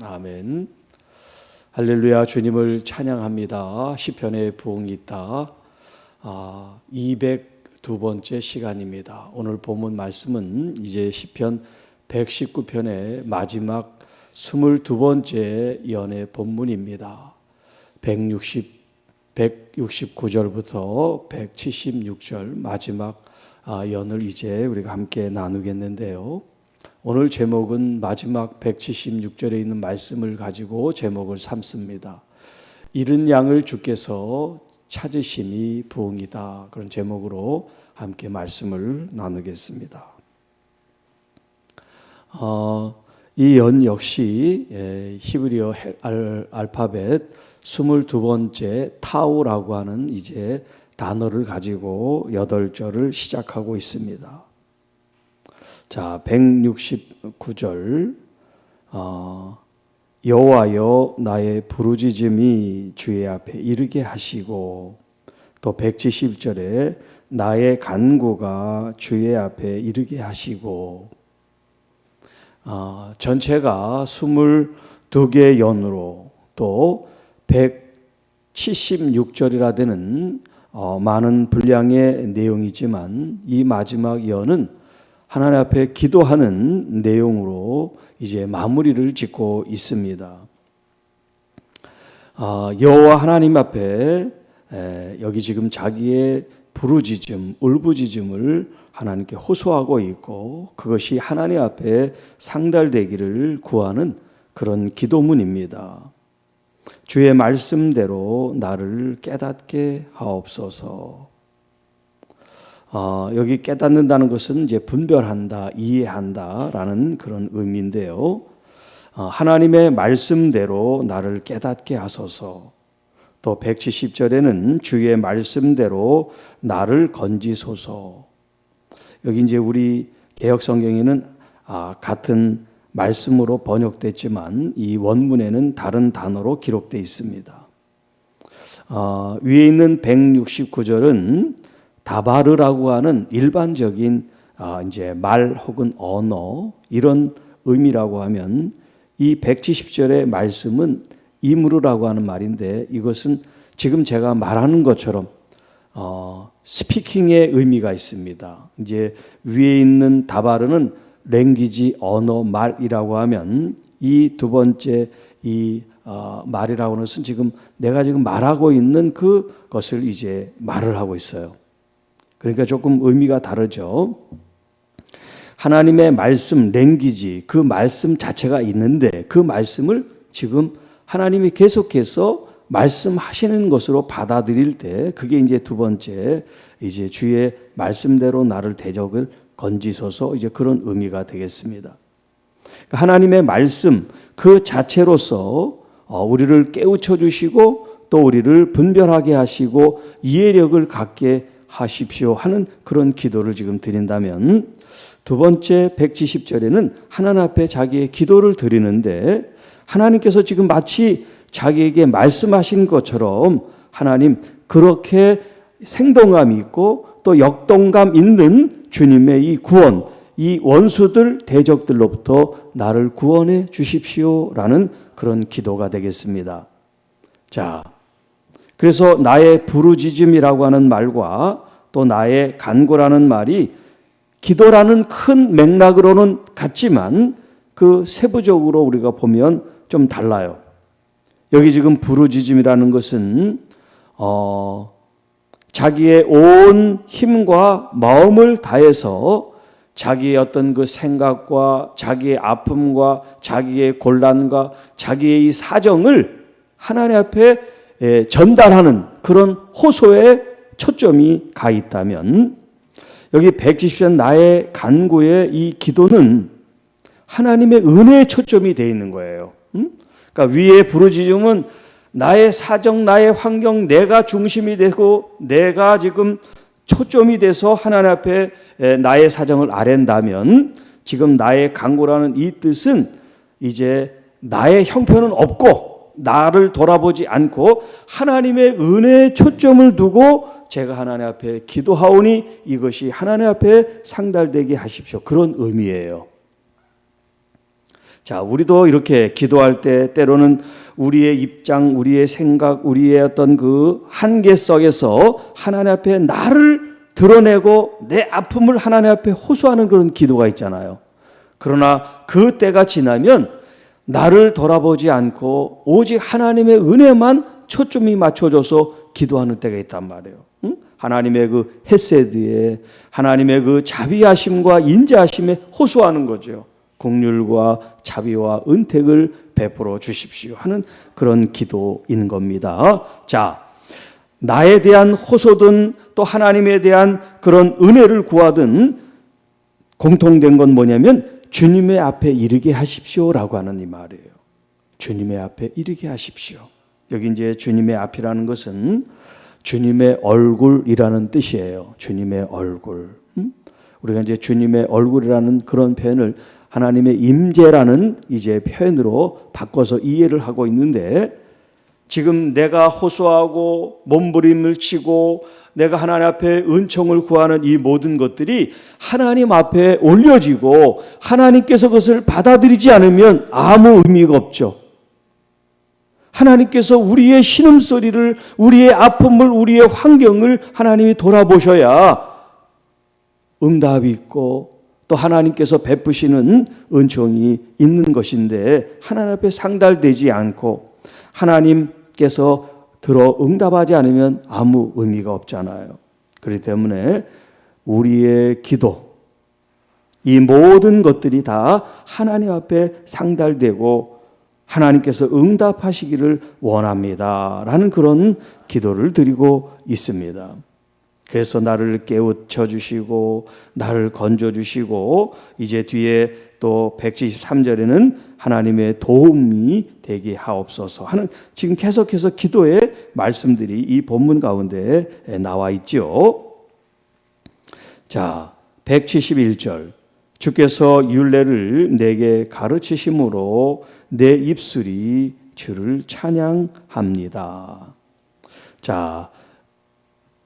아멘. 할렐루야. 주님을 찬양합니다. 시편의 부흥이 있다. 202번째 시간입니다. 오늘 본문 말씀은 이제 시편 119편의 마지막 22번째 연의 본문입니다. 169절부터 176절 마지막 연을 이제 우리가 함께 나누겠는데요. 오늘 제목은 마지막 176절에 있는 말씀을 가지고 제목을 삼습니다. 잃은 양을 주께서 찾으심이 부흥이다. 그런 제목으로 함께 말씀을 나누겠습니다. 이 연 역시 히브리어 알파벳 22번째 타우라고 하는 이제 단어를 가지고 8절을 시작하고 있습니다. 자, 169절 여호와여 나의 부르짖음이 주의 앞에 이르게 하시고, 또 170절에 나의 간구가 주의 앞에 이르게 하시고, 전체가 22개의 연으로 또 176절이라 되는 많은 분량의 내용이지만 이 마지막 연은 하나님 앞에 기도하는 내용으로 이제 마무리를 짓고 있습니다. 여호와 하나님 앞에 여기 지금 자기의 부르짖음, 울부짖음을 하나님께 호소하고 있고, 그것이 하나님 앞에 상달되기를 구하는 그런 기도문입니다. 주의 말씀대로 나를 깨닫게 하옵소서. 여기 깨닫는다는 것은 이제 분별한다, 이해한다 라는 그런 의미인데요. 하나님의 말씀대로 나를 깨닫게 하소서. 또 170절에는 주의 말씀대로 나를 건지소서. 여기 이제 우리 개역성경에는 같은 말씀으로 번역됐지만 이 원문에는 다른 단어로 기록되어 있습니다. 위에 있는 169절은 다바르라고 하는 일반적인 이제 말 혹은 언어 이런 의미라고 하면, 이 170절의 말씀은 이무르라고 하는 말인데, 이것은 지금 제가 말하는 것처럼 스피킹의 의미가 있습니다. 이제 위에 있는 다바르는 랭귀지, 언어, 말이라고 하면, 이 두 번째 이 말이라고 하는 것은 지금 내가 지금 말하고 있는 그것을 이제 말을 하고 있어요. 그러니까 조금 의미가 다르죠. 하나님의 말씀, 랭귀지, 그 말씀 자체가 있는데 그 말씀을 지금 하나님이 계속해서 말씀하시는 것으로 받아들일 때, 그게 이제 두 번째, 이제 주의 말씀대로 나를 대적을 건지소서, 이제 그런 의미가 되겠습니다. 하나님의 말씀 그 자체로서 우리를 깨우쳐 주시고 또 우리를 분별하게 하시고 이해력을 갖게 하십시오 하는 그런 기도를 지금 드린다면, 두 번째 170절에는 하나님 앞에 자기의 기도를 드리는데, 하나님께서 지금 마치 자기에게 말씀하신 것처럼 하나님 그렇게 생동감 있고 또 역동감 있는 주님의 이 구원, 이 원수들 대적들로부터 나를 구원해 주십시오라는 그런 기도가 되겠습니다. 자, 그래서 나의 부르짖음이라고 하는 말과 또 나의 간구라는 말이 기도라는 큰 맥락으로는 같지만 그 세부적으로 우리가 보면 좀 달라요. 여기 지금 부르짖음이라는 것은 자기의 온 힘과 마음을 다해서 자기의 어떤 그 생각과 자기의 아픔과 자기의 곤란과 자기의 이 사정을 하나님 앞에 전달하는 그런 호소에 초점이 가 있다면, 여기 170편 나의 간구의 이 기도는 하나님의 은혜에 초점이 되어 있는 거예요. 그러니까 위의 부르짖음은 나의 사정, 나의 환경, 내가 중심이 되고 내가 지금 초점이 돼서 하나님 앞에 나의 사정을 아랜다면, 지금 나의 간구라는 이 뜻은 이제 나의 형편은 없고 나를 돌아보지 않고 하나님의 은혜에 초점을 두고 제가 하나님 앞에 기도하오니 이것이 하나님 앞에 상달되게 하십시오. 그런 의미예요. 자, 우리도 이렇게 기도할 때 때로는 우리의 입장, 우리의 생각, 우리의 어떤 그 한계 속에서 하나님 앞에 나를 드러내고 내 아픔을 하나님 앞에 호소하는 그런 기도가 있잖아요. 그러나 그 때가 지나면 나를 돌아보지 않고 오직 하나님의 은혜만 초점이 맞춰져서 기도하는 때가 있단 말이에요. 응? 하나님의 그 헤세드에, 하나님의 그 자비하심과 인자하심에 호소하는 거죠. 긍휼과 자비와 은택을 베풀어 주십시오 하는 그런 기도인 겁니다. 자, 나에 대한 호소든 또 하나님에 대한 그런 은혜를 구하든 공통된 건 뭐냐면 주님의 앞에 이르게 하십시오라고 하는 이 말이에요. 주님의 앞에 이르게 하십시오. 여기 이제 주님의 앞이라는 것은 주님의 얼굴이라는 뜻이에요. 주님의 얼굴. 우리가 이제 주님의 얼굴이라는 그런 표현을 하나님의 임재라는 이제 표현으로 바꿔서 이해를 하고 있는데, 지금 내가 호소하고 몸부림을 치고 내가 하나님 앞에 은총을 구하는 이 모든 것들이 하나님 앞에 올려지고 하나님께서 그것을 받아들이지 않으면 아무 의미가 없죠. 하나님께서 우리의 신음소리를, 우리의 아픔을, 우리의 환경을 하나님이 돌아보셔야 응답이 있고 또 하나님께서 베푸시는 은총이 있는 것인데, 하나님 앞에 상달되지 않고 하나님께서 들어 응답하지 않으면 아무 의미가 없잖아요. 그렇기 때문에 우리의 기도, 이 모든 것들이 다 하나님 앞에 상달되고 하나님께서 응답하시기를 원합니다 라는 그런 기도를 드리고 있습니다. 그래서 나를 깨우쳐 주시고 나를 건져 주시고, 이제 뒤에 또 173절에는 하나님의 도움이 되게 하옵소서 하는 지금 계속해서 기도의 말씀들이 이 본문 가운데 나와 있죠. 자, 171절. 주께서 율례를 내게 가르치심으로 내 입술이 주를 찬양합니다. 자,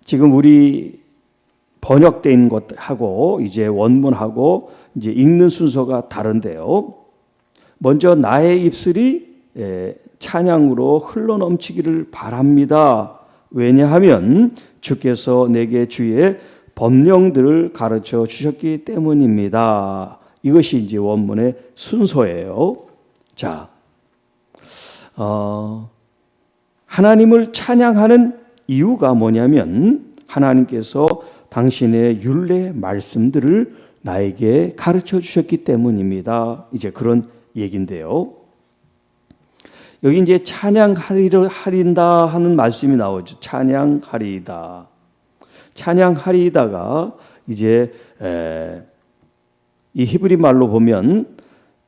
지금 우리 번역된 것하고 이제 원문하고 이제 읽는 순서가 다른데요. 먼저 나의 입술이 찬양으로 흘러넘치기를 바랍니다. 왜냐하면 주께서 내게 주의 법령들을 가르쳐 주셨기 때문입니다. 이것이 이제 원문의 순서예요. 자, 하나님을 찬양하는 이유가 뭐냐면 하나님께서 당신의 율례 말씀들을 나에게 가르쳐 주셨기 때문입니다. 이제 그런 얘기인데요. 여기 이제 찬양하리다 하는 말씀이 나오죠. 찬양하리다. 찬양하리다가 이제 이 히브리 말로 보면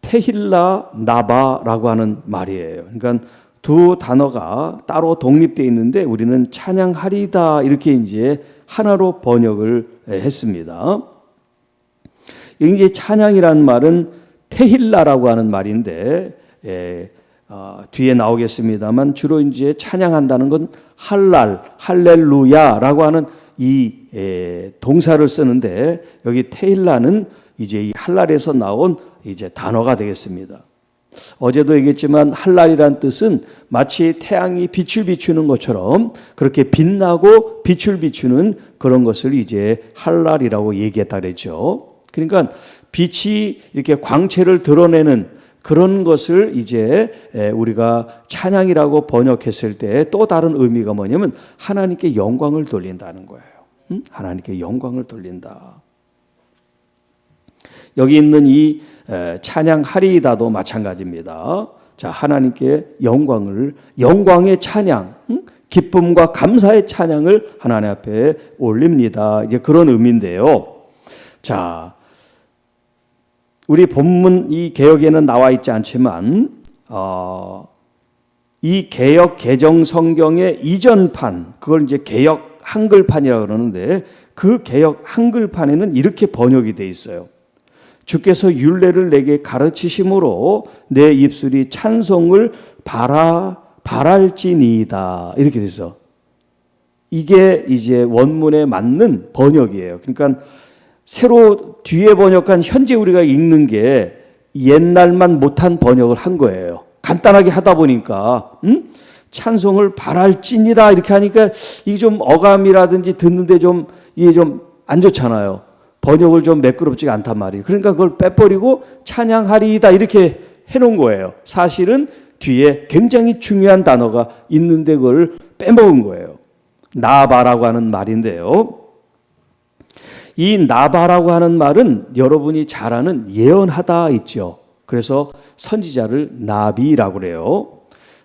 테힐라 나바라고 하는 말이에요. 그러니까 두 단어가 따로 독립되어 있는데 우리는 찬양하리다 이렇게 이제 하나로 번역을 했습니다. 여기 이제 찬양이라는 말은 테힐라라고 하는 말인데 뒤에 나오겠습니다만 주로 이제 찬양한다는 건 할렐루야라고 하는 이 동사를 쓰는데, 여기 테힐라는 이제 이 할랄에서 나온 이제 단어가 되겠습니다. 어제도 얘기했지만 할랄이란 뜻은 마치 태양이 빛을 비추는 것처럼 그렇게 빛나고 빛을 비추는 그런 것을 이제 할랄이라고 얘기했다 그랬죠. 그러니까 빛이 이렇게 광채를 드러내는 그런 것을 이제 우리가 찬양이라고 번역했을 때 또 다른 의미가 뭐냐면 하나님께 영광을 돌린다는 거예요. 하나님께 영광을 돌린다. 여기 있는 이 찬양하리다도 마찬가지입니다. 자, 하나님께 영광의 찬양, 기쁨과 감사의 찬양을 하나님 앞에 올립니다. 이제 그런 의미인데요. 자, 우리 본문 이 개역에는 나와 있지 않지만 이 개역 개정 성경의 이전판, 그걸 이제 개역 한글판이라고 그러는데 그 개역 한글판에는 이렇게 번역이 돼 있어요. 주께서 율례를 내게 가르치심으로 내 입술이 찬송을 바랄지니이다. 이렇게 돼서 이게 이제 원문에 맞는 번역이에요. 그러니까 새로 뒤에 번역한 현재 우리가 읽는 게 옛날만 못한 번역을 한 거예요. 간단하게 하다 보니까 찬송을 바랄지니라 이렇게 하니까 이게 좀 어감이라든지 듣는데 좀 이게 좀 안 좋잖아요. 번역을 좀 매끄럽지가 않단 말이에요. 그러니까 그걸 빼버리고 찬양하리이다 이렇게 해놓은 거예요. 사실은 뒤에 굉장히 중요한 단어가 있는데 그걸 빼먹은 거예요. 나바라고 하는 말인데요. 이 나바라고 하는 말은 여러분이 잘 아는 예언하다 있죠. 그래서 선지자를 나비라고 그래요.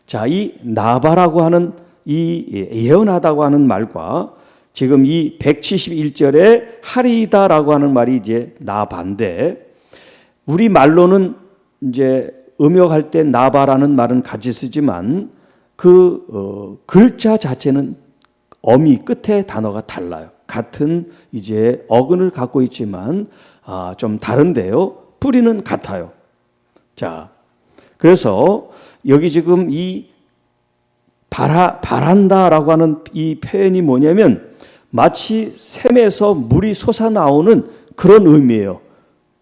자, 이 나바라고 하는 이 예언하다고 하는 말과 지금 이 171절에 하리다라고 하는 말이 이제 나바인데 우리 말로는 이제 음역할 때 나바라는 말은 같이 쓰지만 그 글자 자체는 어미 끝에 단어가 달라요. 같은 이제 어근을 갖고 있지만 좀 다른데요. 뿌리는 같아요. 자, 그래서 여기 지금 이 바란다라고 하는 이 표현이 뭐냐면 마치 샘에서 물이 솟아나오는 그런 의미예요.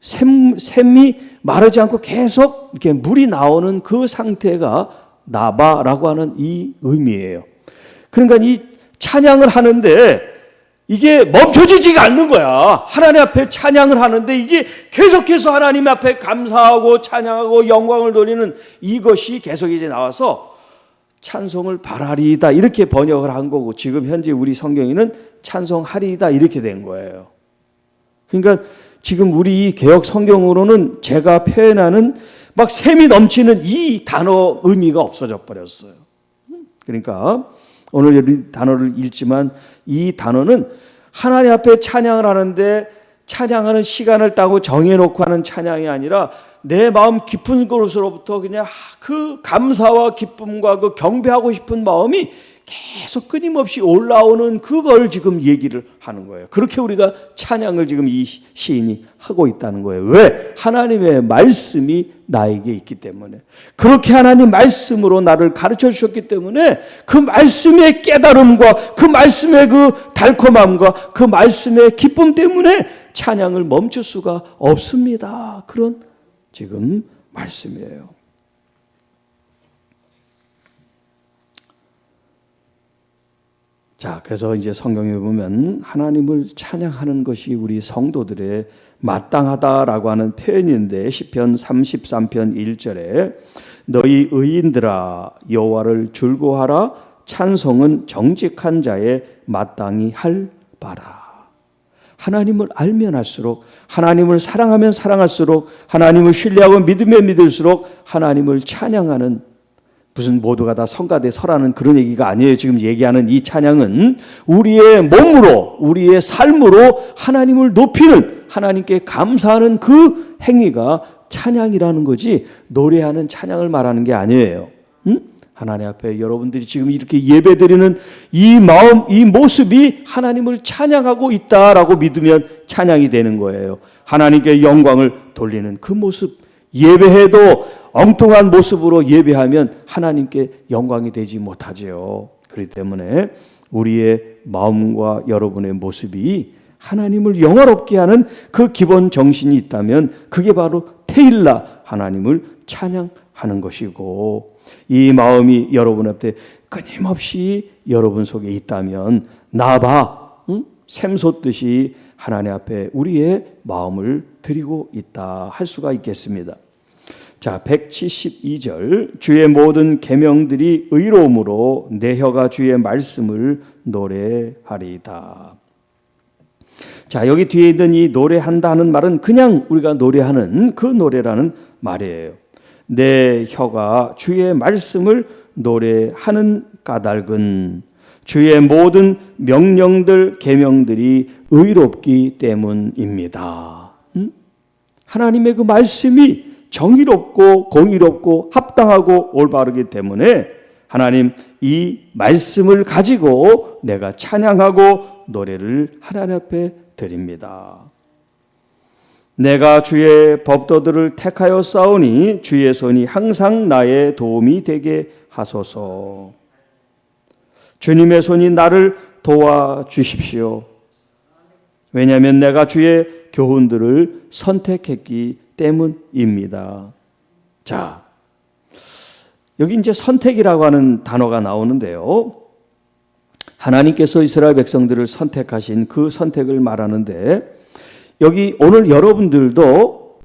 샘이 마르지 않고 계속 이렇게 물이 나오는 그 상태가 나바라고 하는 이 의미예요. 그러니까 이 찬양을 하는데 이게 멈춰지지가 않는 거야. 하나님 앞에 찬양을 하는데 이게 계속해서 하나님 앞에 감사하고 찬양하고 영광을 돌리는 이것이 계속 이제 나와서 찬송을 바라리이다 이렇게 번역을 한 거고 지금 현재 우리 성경에는 찬송하리이다 이렇게 된 거예요. 그러니까 지금 우리 개역 성경으로는 제가 표현하는 막 샘이 넘치는 이 단어 의미가 없어져 버렸어요. 그러니까 오늘 이 단어를 읽지만 이 단어는 하나님 앞에 찬양을 하는데 찬양하는 시간을 따고 정해놓고 하는 찬양이 아니라 내 마음 깊은 곳으로부터 그냥 그 감사와 기쁨과 그 경배하고 싶은 마음이 계속 끊임없이 올라오는 그걸 지금 얘기를 하는 거예요. 그렇게 우리가 찬양을 지금 이 시인이 하고 있다는 거예요. 왜? 하나님의 말씀이 나에게 있기 때문에. 그렇게 하나님 말씀으로 나를 가르쳐 주셨기 때문에 그 말씀의 깨달음과 그 말씀의 그 달콤함과 그 말씀의 기쁨 때문에 찬양을 멈출 수가 없습니다. 그런 지금 말씀이에요. 자, 그래서 이제 성경에 보면 하나님을 찬양하는 것이 우리 성도들의 마땅하다라고 하는 표현인데 시편 33편 1절에 너희 의인들아 여호와를 즐거워하라 찬송은 정직한 자의 마땅히 할 바라. 하나님을 알면 할수록 하나님을 사랑하면 사랑할수록 하나님을 신뢰하고 믿으면 믿을수록 하나님을 찬양하는 무슨 모두가 다 성가대 설하는 그런 얘기가 아니에요. 지금 얘기하는 이 찬양은 우리의 몸으로 우리의 삶으로 하나님을 높이는 하나님께 감사하는 그 행위가 찬양이라는 거지 노래하는 찬양을 말하는 게 아니에요. 하나님 앞에 여러분들이 지금 이렇게 예배드리는 이 마음, 이 모습이 하나님을 찬양하고 있다라고 믿으면 찬양이 되는 거예요. 하나님께 영광을 돌리는 그 모습, 예배해도 엉뚱한 모습으로 예배하면 하나님께 영광이 되지 못하지요. 그렇기 때문에 우리의 마음과 여러분의 모습이 하나님을 영화롭게 하는 그 기본 정신이 있다면 그게 바로 테일라 하나님을 찬양하는 것이고 이 마음이 여러분 앞에 끊임없이 여러분 속에 있다면 나봐 샘솟듯이 하나님 앞에 우리의 마음을 드리고 있다 할 수가 있겠습니다. 자, 172절 주의 모든 계명들이 의로움으로 내 혀가 주의 말씀을 노래하리이다. 자, 여기 뒤에 있는 이 노래한다 하는 말은 그냥 우리가 노래하는 그 노래라는 말이에요. 내 혀가 주의 말씀을 노래하는 까닭은 주의 모든 명령들 계명들이 의롭기 때문입니다. 하나님의 그 말씀이 정의롭고 공의롭고 합당하고 올바르기 때문에 하나님 이 말씀을 가지고 내가 찬양하고 노래를 하나님 앞에 드립니다. 내가 주의 법도들을 택하여 싸우니 주의 손이 항상 나의 도움이 되게 하소서. 주님의 손이 나를 도와주십시오. 왜냐하면 내가 주의 교훈들을 선택했기 때문입니다. 자, 여기 이제 선택이라고 하는 단어가 나오는데요. 하나님께서 이스라엘 백성들을 선택하신 그 선택을 말하는데, 여기 오늘 여러분들도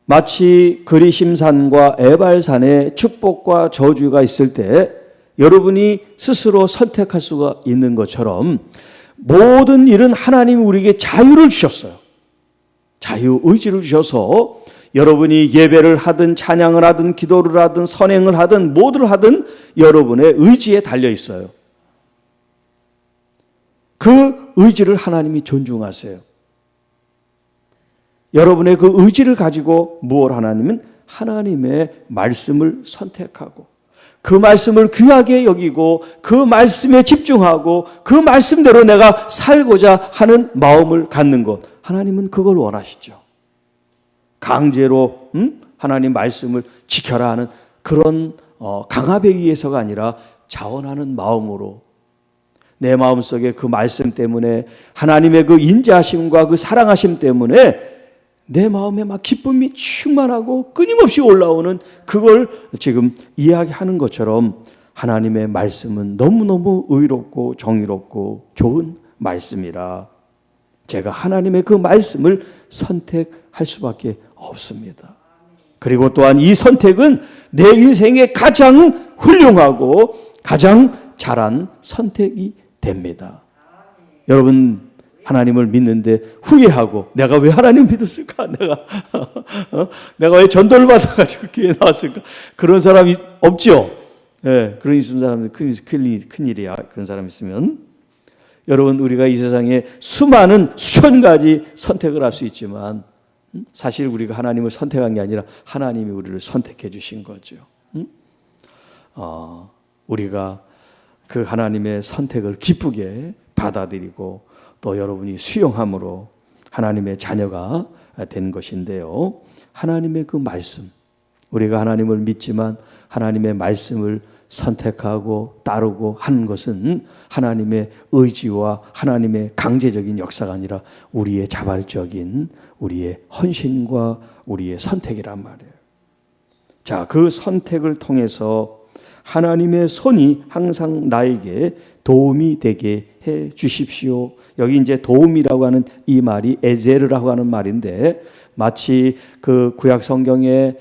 마치 그리심산과 에발산에 축복과 저주가 있을 때 여러분이 스스로 선택할 수가 있는 것처럼 모든 일은 하나님이 우리에게 자유를 주셨어요. 자유, 의지를 주셔서 여러분이 예배를 하든 찬양을 하든 기도를 하든 선행을 하든 뭐를 하든 여러분의 의지에 달려 있어요. 그 의지를 하나님이 존중하세요. 여러분의 그 의지를 가지고 무엇을 하나님은 하나님의 말씀을 선택하고 그 말씀을 귀하게 여기고 그 말씀에 집중하고 그 말씀대로 내가 살고자 하는 마음을 갖는 것, 하나님은 그걸 원하시죠. 강제로 하나님 말씀을 지켜라 하는 그런 강압에 의해서가 아니라 자원하는 마음으로 내 마음속에 그 말씀 때문에 하나님의 그 인자하심과 그 사랑하심 때문에 내 마음에 막 기쁨이 충만하고 끊임없이 올라오는 그걸 지금 이야기하는 것처럼 하나님의 말씀은 너무너무 의롭고 정의롭고 좋은 말씀이라 제가 하나님의 그 말씀을 선택할 수밖에 없습니다. 그리고 또한 이 선택은 내 인생의 가장 훌륭하고 가장 잘한 선택이 됩니다. 여러분 하나님을 믿는데 후회하고 내가 왜 하나님 믿었을까? 내가 왜 전도를 받아가지고 교회에 나왔을까? 그런 사람이 없죠. 예, 그런 있는 사람은 큰일이야. 그런 사람 있으면. 여러분 우리가 이 세상에 수많은 수천 가지 선택을 할 수 있지만 사실 우리가 하나님을 선택한 게 아니라 하나님이 우리를 선택해 주신 거죠. 우리가 그 하나님의 선택을 기쁘게 받아들이고 또 여러분이 수용함으로 하나님의 자녀가 된 것인데요. 하나님의 그 말씀, 우리가 하나님을 믿지만 하나님의 말씀을 선택하고 따르고 하는 것은 하나님의 의지와 하나님의 강제적인 역사가 아니라 우리의 자발적인 우리의 헌신과 우리의 선택이란 말이에요. 자, 그 선택을 통해서 하나님의 손이 항상 나에게 도움이 되게 해 주십시오. 여기 이제 도움이라고 하는 이 말이 에제르라고 하는 말인데 마치 그 구약 성경에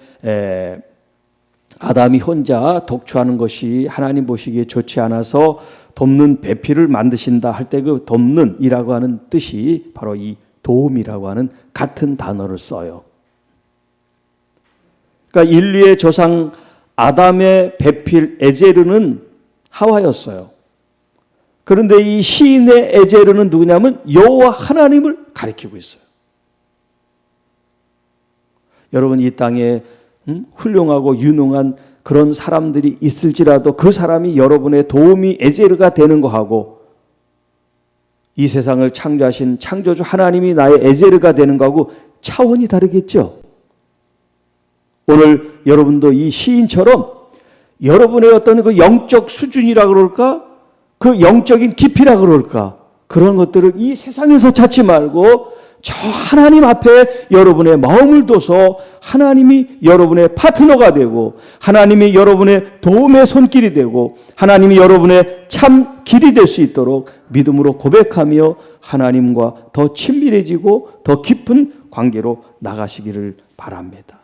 아담이 혼자 독주하는 것이 하나님 보시기에 좋지 않아서 돕는 배필을 만드신다 할 때 그 돕는이라고 하는 뜻이 바로 이 도움이라고 하는 같은 단어를 써요. 그러니까 인류의 조상 아담의 배필 에제르는 하와였어요. 그런데 이 시인의 에제르는 누구냐면 여호와 하나님을 가리키고 있어요. 여러분 이 땅에 훌륭하고 유능한 그런 사람들이 있을지라도 그 사람이 여러분의 도움이 에제르가 되는 거하고 이 세상을 창조하신 창조주 하나님이 나의 에제르가 되는 거하고 차원이 다르겠죠. 오늘 여러분도 이 시인처럼 여러분의 어떤 그 영적 수준이라 그럴까? 그 영적인 깊이라 그럴까? 그런 것들을 이 세상에서 찾지 말고 저 하나님 앞에 여러분의 마음을 둬서 하나님이 여러분의 파트너가 되고 하나님이 여러분의 도움의 손길이 되고 하나님이 여러분의 참 길이 될 수 있도록 믿음으로 고백하며 하나님과 더 친밀해지고 더 깊은 관계로 나가시기를 바랍니다.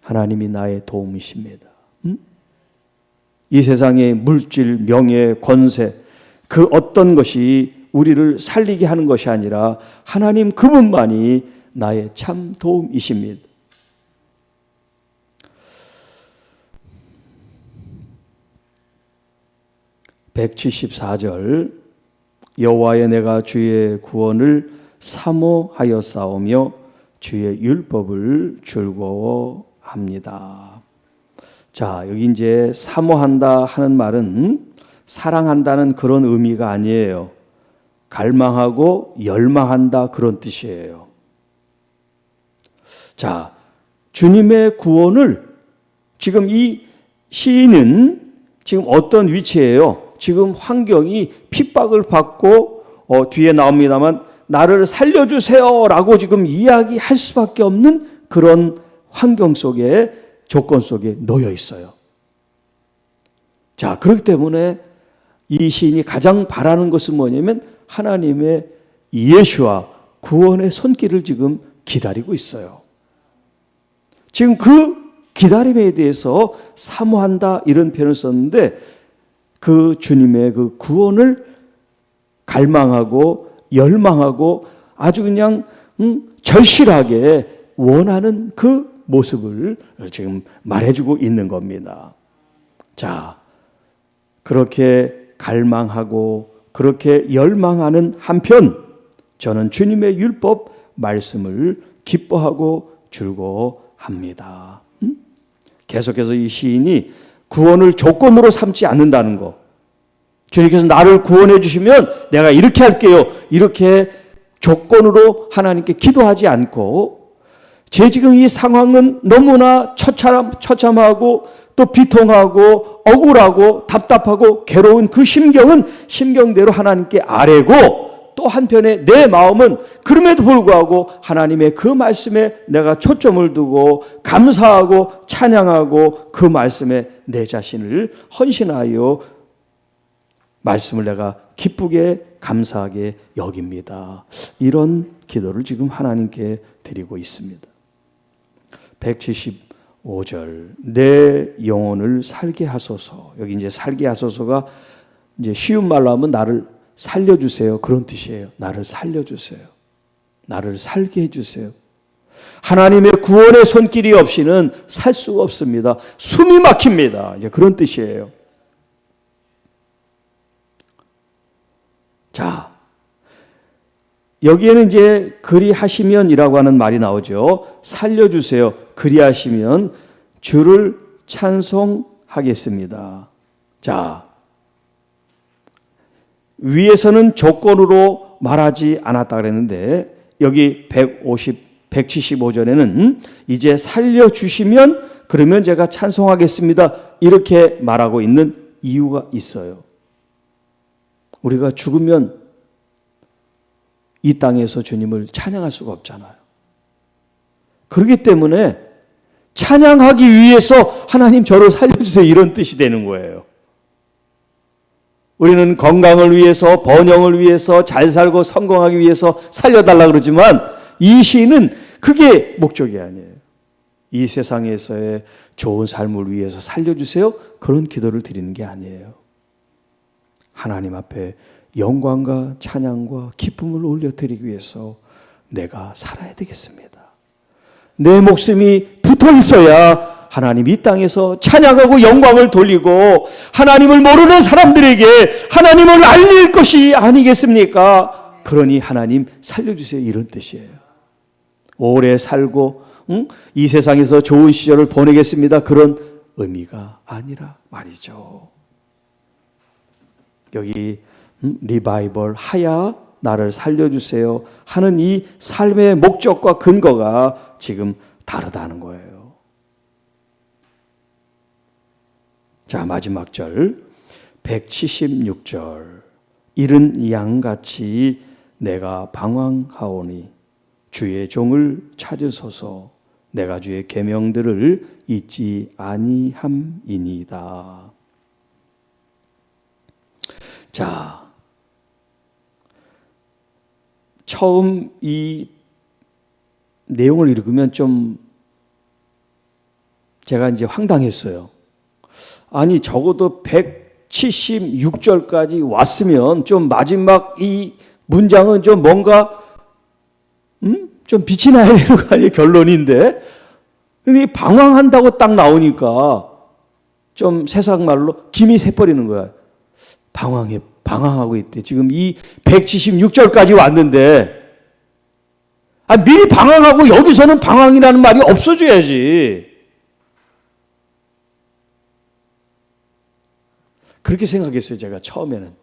하나님이 나의 도움이십니다. 이 세상의 물질, 명예, 권세 그 어떤 것이 우리를 살리게 하는 것이 아니라 하나님 그분만이 나의 참 도움이십니다. (174절) 여호와의 내가 주의 구원을 사모하였사오며 주의 율법을 즐거워합니다. 자, 여기 이제 사모한다 하는 말은 사랑한다는 그런 의미가 아니에요. 갈망하고 열망한다 그런 뜻이에요. 자, 주님의 구원을 지금 이 시인은 지금 어떤 위치예요? 지금 환경이 핍박을 받고 뒤에 나옵니다만 나를 살려주세요 라고 지금 이야기할 수밖에 없는 그런 환경 속에, 조건 속에 놓여 있어요. 자, 그렇기 때문에 이 시인이 가장 바라는 것은 뭐냐면 하나님의 예수와 구원의 손길을 지금 기다리고 있어요. 지금 그 기다림에 대해서 사모한다 이런 표현을 썼는데 그 주님의 그 구원을 갈망하고 열망하고 아주 그냥 절실하게 원하는 그 모습을 지금 말해주고 있는 겁니다. 자, 그렇게 갈망하고 그렇게 열망하는 한편 저는 주님의 율법 말씀을 기뻐하고 즐거워합니다. 계속해서 이 시인이 구원을 조건으로 삼지 않는다는 거. 주님께서 나를 구원해 주시면 내가 이렇게 할게요. 이렇게 조건으로 하나님께 기도하지 않고 제 지금 이 상황은 너무나 처참하고 또 비통하고 억울하고 답답하고 괴로운 그 심경은 심경대로 하나님께 아뢰고 또 한편에 내 마음은 그럼에도 불구하고 하나님의 그 말씀에 내가 초점을 두고 감사하고 찬양하고 그 말씀에 내 자신을 헌신하여 말씀을 내가 기쁘게 감사하게 여깁니다. 이런 기도를 지금 하나님께 드리고 있습니다. 175절 내 영혼을 살게 하소서. 여기 이제 살게 하소서가 이제 쉬운 말로 하면 나를 살려주세요. 그런 뜻이에요. 나를 살려주세요. 나를 살게 해주세요. 하나님의 구원의 손길이 없이는 살 수가 없습니다. 숨이 막힙니다. 이제 그런 뜻이에요. 자, 여기에는 이제 그리하시면이라고 하는 말이 나오죠. 살려주세요. 그리하시면 주를 찬송하겠습니다. 자, 위에서는 조건으로 말하지 않았다 그랬는데 여기 175절에는 이제 살려주시면 그러면 제가 찬송하겠습니다. 이렇게 말하고 있는 이유가 있어요. 우리가 죽으면 이 땅에서 주님을 찬양할 수가 없잖아요. 그렇기 때문에 찬양하기 위해서 하나님 저를 살려주세요 이런 뜻이 되는 거예요. 우리는 건강을 위해서, 번영을 위해서, 잘 살고 성공하기 위해서 살려달라 그러지만 이 시인은 그게 목적이 아니에요. 이 세상에서의 좋은 삶을 위해서 살려주세요. 그런 기도를 드리는 게 아니에요. 하나님 앞에 영광과 찬양과 기쁨을 올려드리기 위해서 내가 살아야 되겠습니다. 내 목숨이 붙어 있어야 하나님 이 땅에서 찬양하고 영광을 돌리고 하나님을 모르는 사람들에게 하나님을 알릴 것이 아니겠습니까? 그러니 하나님 살려주세요 이런 뜻이에요. 오래 살고 이 세상에서 좋은 시절을 보내겠습니다 그런 의미가 아니라 말이죠. 여기 리바이벌 하야 나를 살려주세요 하는 이 삶의 목적과 근거가 지금 다르다는 거예요. 자, 마지막 절 176절 이른 양같이 내가 방황하오니 주의 종을 찾으소서 내가 주의 계명들을 잊지 아니함이니이다. 자, 처음 이 내용을 읽으면 좀 제가 이제 황당했어요. 아니 적어도 176절까지 왔으면 좀 마지막 이 문장은 좀 뭔가 좀 빛이 나야 되는 거 아니에요? 결론인데 근데 방황한다고 딱 나오니까 좀 세상 말로 김이 새버리는 거야. 방황하고 있대. 지금 이 176절까지 왔는데 미리 방황하고 여기서는 방황이라는 말이 없어져야지. 그렇게 생각했어요, 제가 처음에는.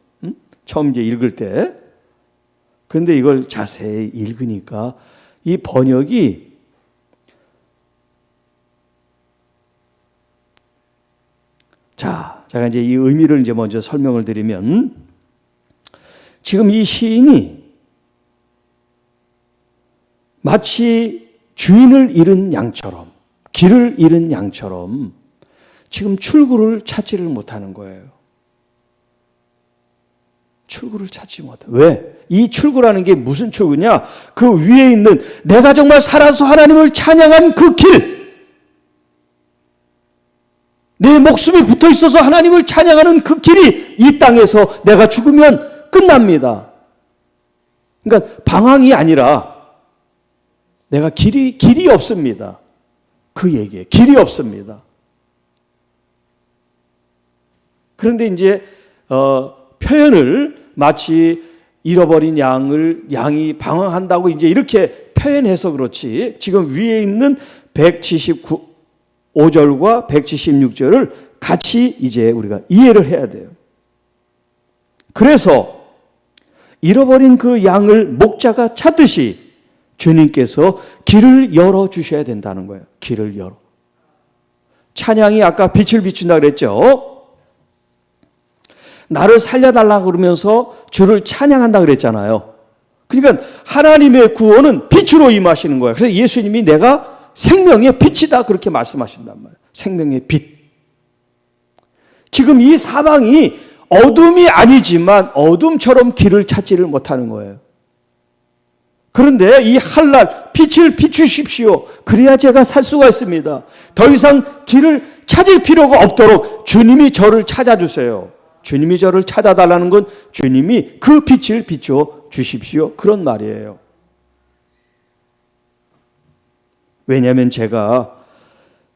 처음 이제 읽을 때. 그런데 이걸 자세히 읽으니까 이 번역이 자, 제가 이제 이 의미를 이제 먼저 설명을 드리면 지금 이 시인이 마치 주인을 잃은 양처럼, 길을 잃은 양처럼 지금 출구를 찾지를 못하는 거예요. 출구를 찾지 못해. 왜? 이 출구라는 게 무슨 출구냐? 그 위에 있는 내가 정말 살아서 하나님을 찬양한 그 길, 내 목숨이 붙어 있어서 하나님을 찬양하는 그 길이 이 땅에서 내가 죽으면 끝납니다. 그러니까 방황이 아니라 내가 길이 없습니다. 그 얘기에 길이 없습니다. 그런데 이제 표현을 마치 잃어버린 양이 방황한다고 이제 이렇게 표현해서 그렇지, 지금 위에 있는 175절과 176절을 같이 이제 우리가 이해를 해야 돼요. 그래서 잃어버린 그 양을 목자가 찾듯이 주님께서 길을 열어주셔야 된다는 거예요. 길을 열어. 찬양이 아까 빛을 비춘다 그랬죠. 나를 살려달라고 그러면서 주를 찬양한다 그랬잖아요. 그러니까 하나님의 구원은 빛으로 임하시는 거예요. 그래서 예수님이 내가 생명의 빛이다 그렇게 말씀하신단 말이에요. 생명의 빛. 지금 이 사방이 어둠이 아니지만 어둠처럼 길을 찾지를 못하는 거예요. 그런데 이 한날 빛을 비추십시오. 그래야 제가 살 수가 있습니다. 더 이상 길을 찾을 필요가 없도록 주님이 저를 찾아주세요. 주님이 저를 찾아달라는 건 주님이 그 빛을 비춰 주십시오. 그런 말이에요. 왜냐하면 제가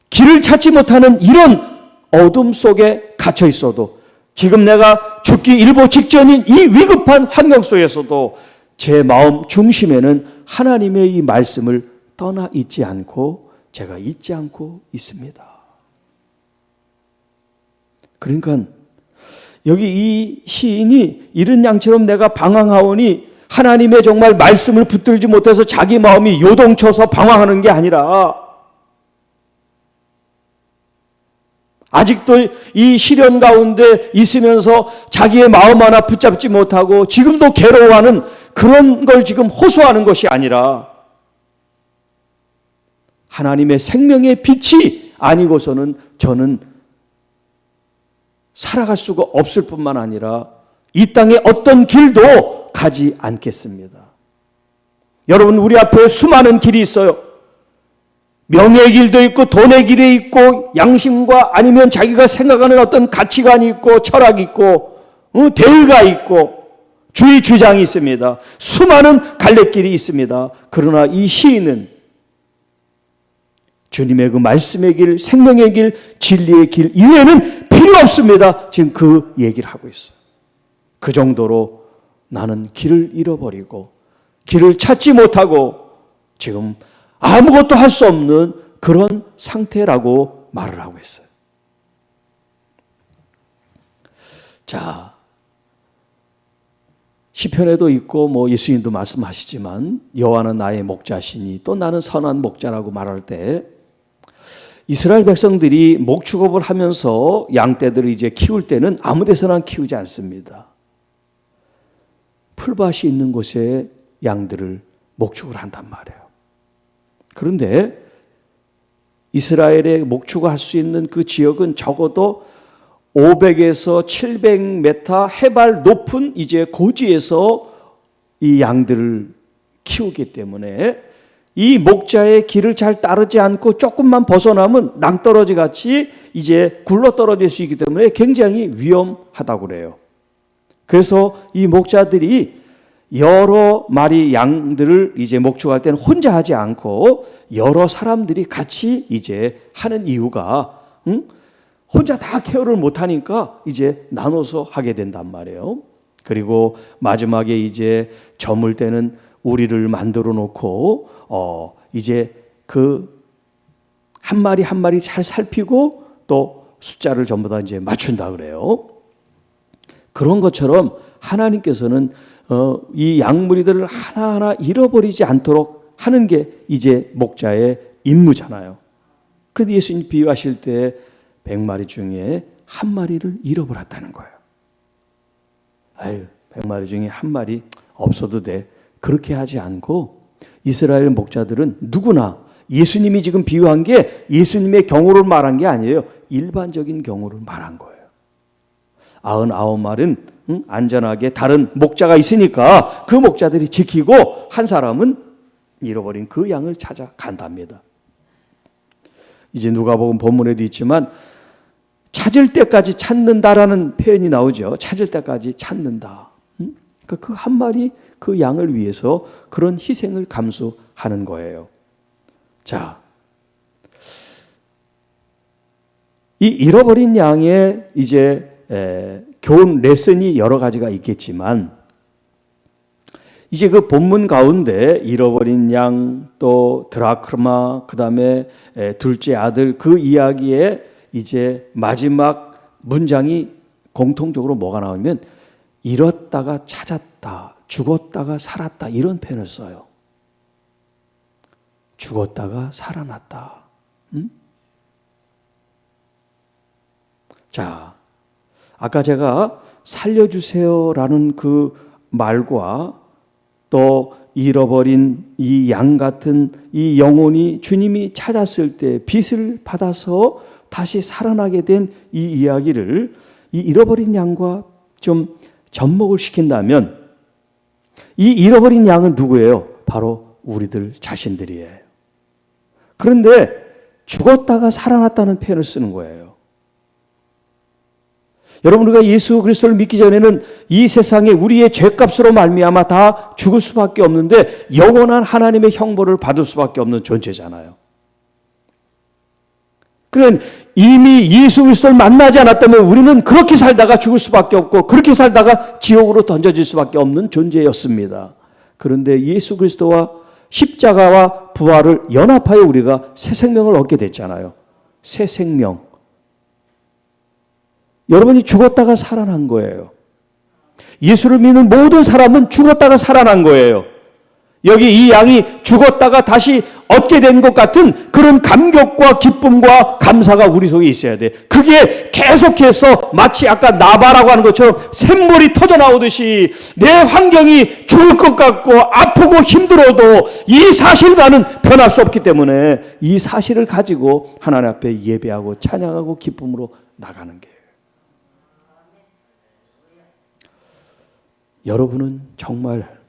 길을 찾지 못하는 이런 어둠 속에 갇혀 있어도, 지금 내가 죽기 일보 직전인 이 위급한 환경 속에서도 제 마음 중심에는 하나님의 이 말씀을 떠나 있지 않고 제가 잊지 않고 있습니다. 그러니까 여기 이 시인이 이른 양처럼 내가 방황하오니 하나님의 정말 말씀을 붙들지 못해서 자기 마음이 요동쳐서 방황하는 게 아니라 아직도 이 시련 가운데 있으면서 자기의 마음 하나 붙잡지 못하고 지금도 괴로워하는 그런 걸 지금 호소하는 것이 아니라 하나님의 생명의 빛이 아니고서는 저는 살아갈 수가 없을 뿐만 아니라 이 땅에 어떤 길도 가지 않겠습니다. 여러분, 우리 앞에 수많은 길이 있어요. 명예의 길도 있고 돈의 길이 있고 양심과 아니면 자기가 생각하는 어떤 가치관이 있고 철학이 있고 대의가 있고 주의 주장이 있습니다. 수많은 갈래길이 있습니다. 그러나 이 시인은 주님의 그 말씀의 길, 생명의 길, 진리의 길 이외에는 필요 없습니다. 지금 그 얘기를 하고 있어요. 그 정도로 나는 길을 잃어버리고 길을 찾지 못하고 지금 아무것도 할 수 없는 그런 상태라고 말을 하고 있어요. 자, 시편에도 있고 예수님도 말씀하시지만 여호와는 나의 목자시니 또 나는 선한 목자라고 말할 때 이스라엘 백성들이 목축업을 하면서 양떼들을 이제 키울 때는 아무 데서나 키우지 않습니다. 풀밭이 있는 곳에 양들을 목축을 한단 말이에요. 그런데 이스라엘의 목축을 할 수 있는 그 지역은 적어도 500에서 700m 해발 높은 이제 고지에서 이 양들을 키우기 때문에 이 목자의 길을 잘 따르지 않고 조금만 벗어나면 낭떠러지 같이 이제 굴러 떨어질 수 있기 때문에 굉장히 위험하다고 그래요. 그래서 이 목자들이 여러 마리 양들을 이제 목축할 때는 혼자 하지 않고 여러 사람들이 같이 이제 하는 이유가 혼자 다 케어를 못하니까 이제 나눠서 하게 된단 말이에요. 그리고 마지막에 이제 저물 때는 우리를 만들어 놓고 이제 그 한 마리 한 마리 잘 살피고 또 숫자를 전부 다 이제 맞춘다 그래요. 그런 것처럼 하나님께서는 이 양무리들을 하나하나 잃어버리지 않도록 하는 게 이제 목자의 임무잖아요. 그런데 예수님 비유하실 때 100마리 중에 한 마리를 잃어버렸다는 거예요. 아유, 100마리 중에 한 마리 없어도 돼. 그렇게 하지 않고 이스라엘 목자들은 누구나 예수님이 지금 비유한 게 예수님의 경우를 말한 게 아니에요. 일반적인 경우를 말한 거예요. 99마리는 안전하게 다른 목자가 있으니까 그 목자들이 지키고 한 사람은 잃어버린 그 양을 찾아 간답니다. 이제 누가복음 본문에도 있지만 찾을 때까지 찾는다라는 표현이 나오죠. 찾을 때까지 찾는다. 그러니까 그 한 마리 그 양을 위해서 그런 희생을 감수하는 거예요. 자, 이 잃어버린 양의 이제 교훈 레슨이 여러 가지가 있겠지만 이제 그 본문 가운데 잃어버린 양 또 드라크마 그다음에 둘째 아들 그 이야기에 이제 마지막 문장이 공통적으로 뭐가 나오면 잃었다가 찾았다, 죽었다가 살았다 이런 표현을 써요. 죽었다가 살아났다. 자, 아까 제가 살려주세요라는 그 말과 또 잃어버린 이 양 같은 이 영혼이 주님이 찾았을 때 빛을 받아서 다시 살아나게 된 이 이야기를 이 잃어버린 양과 좀 접목을 시킨다면 이 잃어버린 양은 누구예요? 바로 우리들 자신들이에요. 그런데 죽었다가 살아났다는 표현을 쓰는 거예요. 여러분, 우리가 예수 그리스도를 믿기 전에는 이 세상에 우리의 죄값으로 말미암아 다 죽을 수밖에 없는데 영원한 하나님의 형벌을 받을 수밖에 없는 존재잖아요. 그러니까 이미 예수 그리스도를 만나지 않았다면 우리는 그렇게 살다가 죽을 수밖에 없고 그렇게 살다가 지옥으로 던져질 수밖에 없는 존재였습니다. 그런데 예수 그리스도와 십자가와 부활을 연합하여 우리가 새 생명을 얻게 됐잖아요. 새 생명. 여러분이 죽었다가 살아난 거예요. 예수를 믿는 모든 사람은 죽었다가 살아난 거예요. 여기 이 양이 죽었다가 다시 얻게 된 것 같은 그런 감격과 기쁨과 감사가 우리 속에 있어야 돼. 그게 계속해서 마치 아까 나바라고 하는 것처럼 샘물이 터져나오듯이 내 환경이 죽을 것 같고 아프고 힘들어도 이 사실과는 변할 수 없기 때문에 이 사실을 가지고 하나님 앞에 예배하고 찬양하고 기쁨으로 나가는 게 여러분은 정말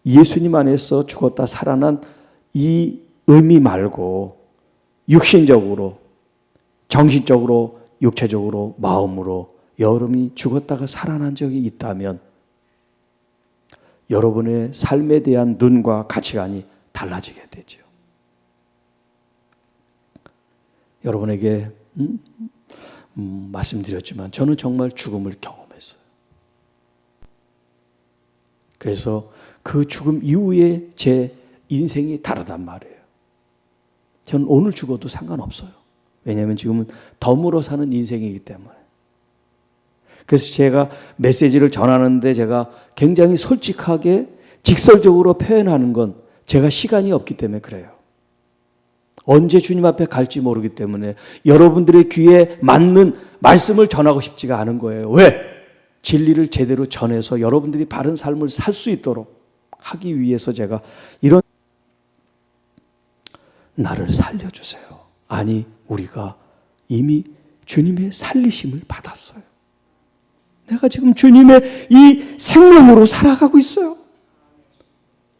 예수님 안에서 죽었다 살아난 이 의미 말고 육신적으로, 정신적으로, 육체적으로, 마음으로 여러분이 죽었다가 살아난 적이 있다면 여러분의 삶에 대한 눈과 가치관이 달라지게 되죠. 여러분에게 말씀드렸지만 저는 정말 죽음을 경험했어요. 그래서 그 죽음 이후에 제 인생이 다르단 말이에요. 저는 오늘 죽어도 상관없어요. 왜냐하면 지금은 덤으로 사는 인생이기 때문에. 그래서 제가 메시지를 전하는데 제가 굉장히 솔직하게 직설적으로 표현하는 건 제가 시간이 없기 때문에 그래요. 언제 주님 앞에 갈지 모르기 때문에 여러분들의 귀에 맞는 말씀을 전하고 싶지가 않은 거예요. 왜? 진리를 제대로 전해서 여러분들이 바른 삶을 살 수 있도록 하기 위해서 제가 이런 나를 살려주세요. 아니, 우리가 이미 주님의 살리심을 받았어요. 내가 지금 주님의 이 생명으로 살아가고 있어요.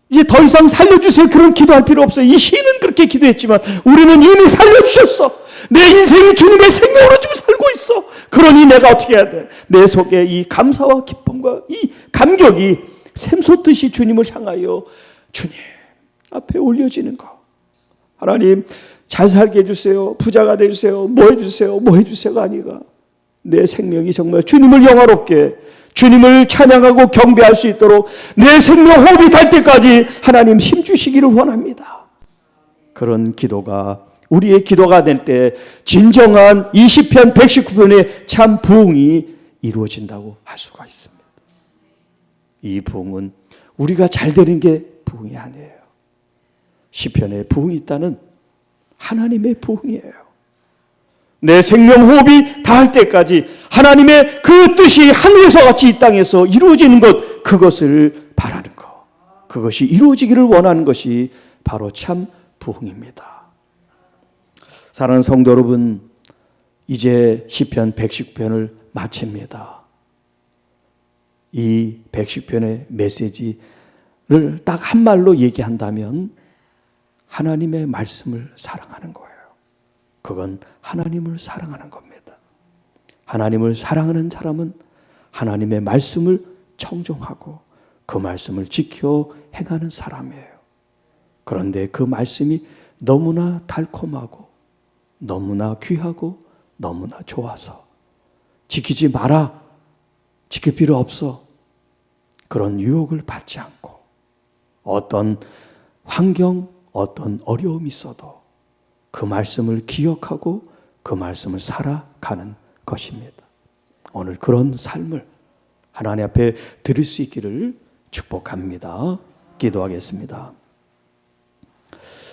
이제 더 이상 살려주세요. 그런 기도할 필요 없어요. 이 시인은 그렇게 기도했지만 우리는 이미 살려주셨어. 내 인생이 주님의 생명으로 지금 살고 있어. 그러니 내가 어떻게 해야 돼? 내 속에 이 감사와 기쁨과 이 감격이 샘솟듯이 주님을 향하여 주님 앞에 올려지는 거. 하나님 잘 살게 해주세요. 부자가 되주세요. 뭐 해주세요. 뭐 해주세요가 아니라 내 생명이 정말 주님을 영화롭게 주님을 찬양하고 경배할 수 있도록 내 생명 호흡이 달 때까지 하나님 힘주시기를 원합니다. 그런 기도가 우리의 기도가 될 때 진정한 이 시편 119편의 참 부흥이 이루어진다고 할 수가 있습니다. 이 부흥은 우리가 잘 되는 게 부흥이 아니에요. 시편에 부흥이 있다는 하나님의 부흥이에요. 내 생명 호흡이 닿을 때까지 하나님의 그 뜻이 하늘에서 같이 이 땅에서 이루어지는 것, 그것을 바라는 것, 그것이 이루어지기를 원하는 것이 바로 참 부흥입니다. 사랑하는 성도 여러분, 이제 시편 110편을 마칩니다. 이 110편의 메시지를 딱 한 말로 얘기한다면 하나님의 말씀을 사랑하는 거예요. 그건 하나님을 사랑하는 겁니다. 하나님을 사랑하는 사람은 하나님의 말씀을 청종하고 그 말씀을 지켜 행하는 사람이에요. 그런데 그 말씀이 너무나 달콤하고 너무나 귀하고 너무나 좋아서 지키지 마라, 지킬 필요 없어, 그런 유혹을 받지 않고 어떤 환경, 어떤 어려움이 있어도 그 말씀을 기억하고 그 말씀을 살아가는 것입니다. 오늘 그런 삶을 하나님 앞에 드릴 수 있기를 축복합니다. 기도하겠습니다.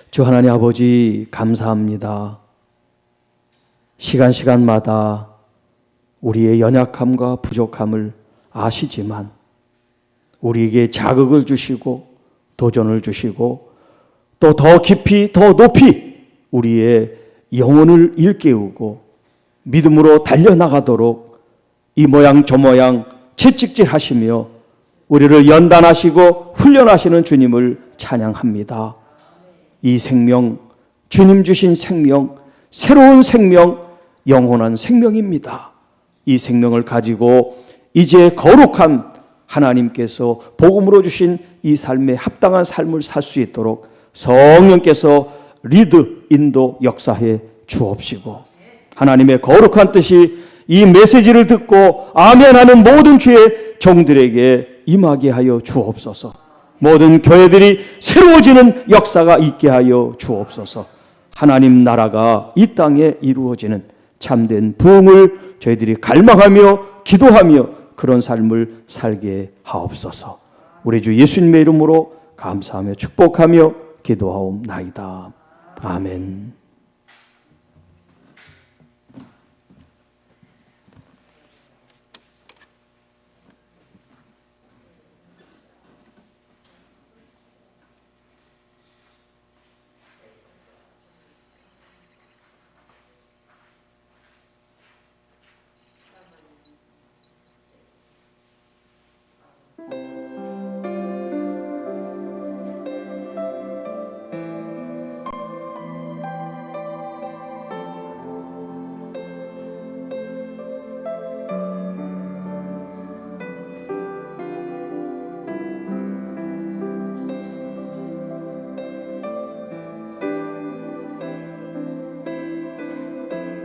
주 하나님 아버지, 감사합니다. 시간마다 우리의 연약함과 부족함을 아시지만 우리에게 자극을 주시고 도전을 주시고 또 더 깊이 더 높이 우리의 영혼을 일깨우고 믿음으로 달려나가도록 이 모양 저 모양 채찍질 하시며 우리를 연단하시고 훈련하시는 주님을 찬양합니다. 이 생명, 주님 주신 생명, 새로운 생명, 영원한 생명입니다. 이 생명을 가지고 이제 거룩한 하나님께서 복음으로 주신 이 삶에 합당한 삶을 살 수 있도록 성령께서 리드, 인도, 역사해 주옵시고 하나님의 거룩한 뜻이 이 메시지를 듣고 아멘하는 모든 주의 종들에게 임하게 하여 주옵소서. 모든 교회들이 새로워지는 역사가 있게 하여 주옵소서. 하나님 나라가 이 땅에 이루어지는 참된 부흥을 저희들이 갈망하며 기도하며 그런 삶을 살게 하옵소서. 우리 주 예수님의 이름으로 감사하며 축복하며 기도하옵나이다. 아멘.